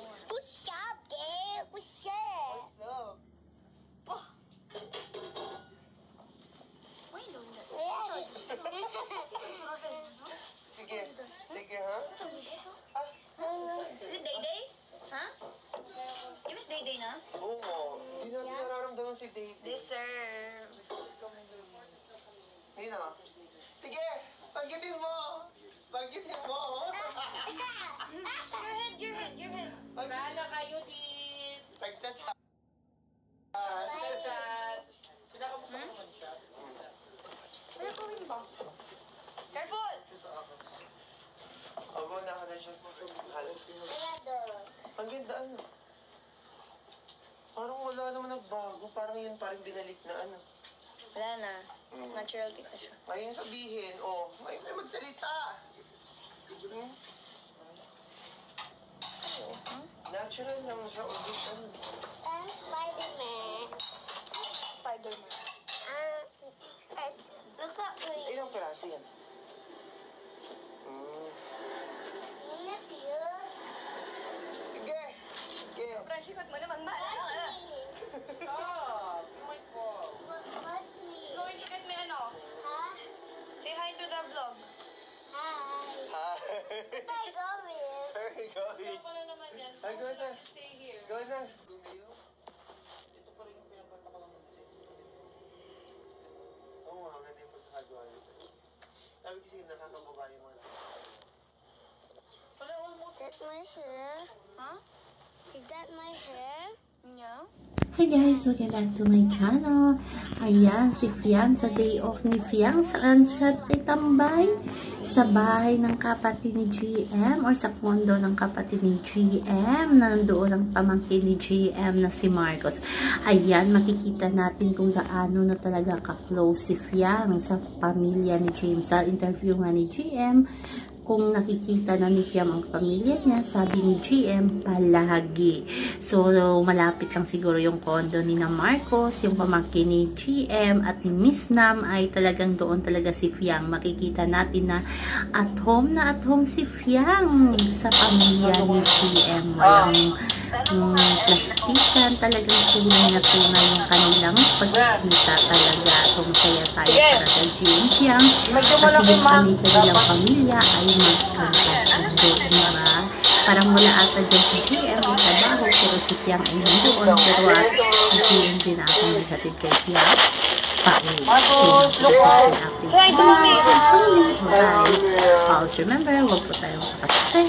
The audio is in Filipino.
What's up, dude? What's up? What's up? Sige. Sige, ha? Is it Day-Day? Ha? You miss Day-Day na? Oo. Hindi natin nararamdaman si Day. Deserve. Nina. Sige! Pagkitin mo! Pagkitin mo! Your head. Sana kayo din. Pagchat-chat. Chat. Pinakamusta ko naman siya. Ano gawin ba? Careful! Ako na ako na siya. Halo. Ang ganda ano. Parang wala naman nagbago. Parang yun parang binalik na ano. Wala na. Natural kita siya. May sabihin, may magsalita. Natural lang siya. Ulit ano. I'm Spider-Man. Spider-Man. Look at me. Ilang piraso yan? Sige! Sige! Prashikot mo naman ba? Stop! You might fall. What's me? So, hindi ka may ano? Huh? Say hi to the vlog. Hi. Hi! Hi, Gomez. Where are you going? Pala naman yan. Ay, go na. Stay here. Go na. Ito pa rin yung pinapatakalan mo. Oo nga, maganda yung pagkakagawa niya sa'yo. Sabi kasi nakakababa yung mga Wala, almost. Is that my hair? Huh? Is that my hair? Yeah. Hi guys! Welcome back to my channel. Ayan, si Fiang sa day off ni Fiang. Saan siya itambay? Sa bahay ng kapatid ni GM or sa kondo ng kapatid ni GM. Nandoon ang pamangkin ni GM na si Marcos. Ayan, makikita natin kung gaano na talaga ka-close si Fiang sa pamilya ni James. Sa interview nga ni GM, kung nakikita na ni Fiam ang pamilya niya, sabi ni GM, palagi. So, malapit lang siguro yung kondo ni na Marcos, yung pamangkin ni GM at ni Miss Nam ay talagang doon talaga si Fiang. Makikita natin na at home si Fiang sa pamilya ni GM. Walang plastikan, talagang tunay na tunay yung kanilang pagkikita talaga. So, masaya tayo para kay GM Fiang kasi yung kanilang pamilya ay magkakasundo, diba? Parang wala ata dyan si GM yung trabaho, pero si Fiang ay nandoon, pero si GM din akong naghatid kay Fiang pauwi. So, nakikita ang updates na Sunday. Bye! Always remember, huwag po tayong makastay.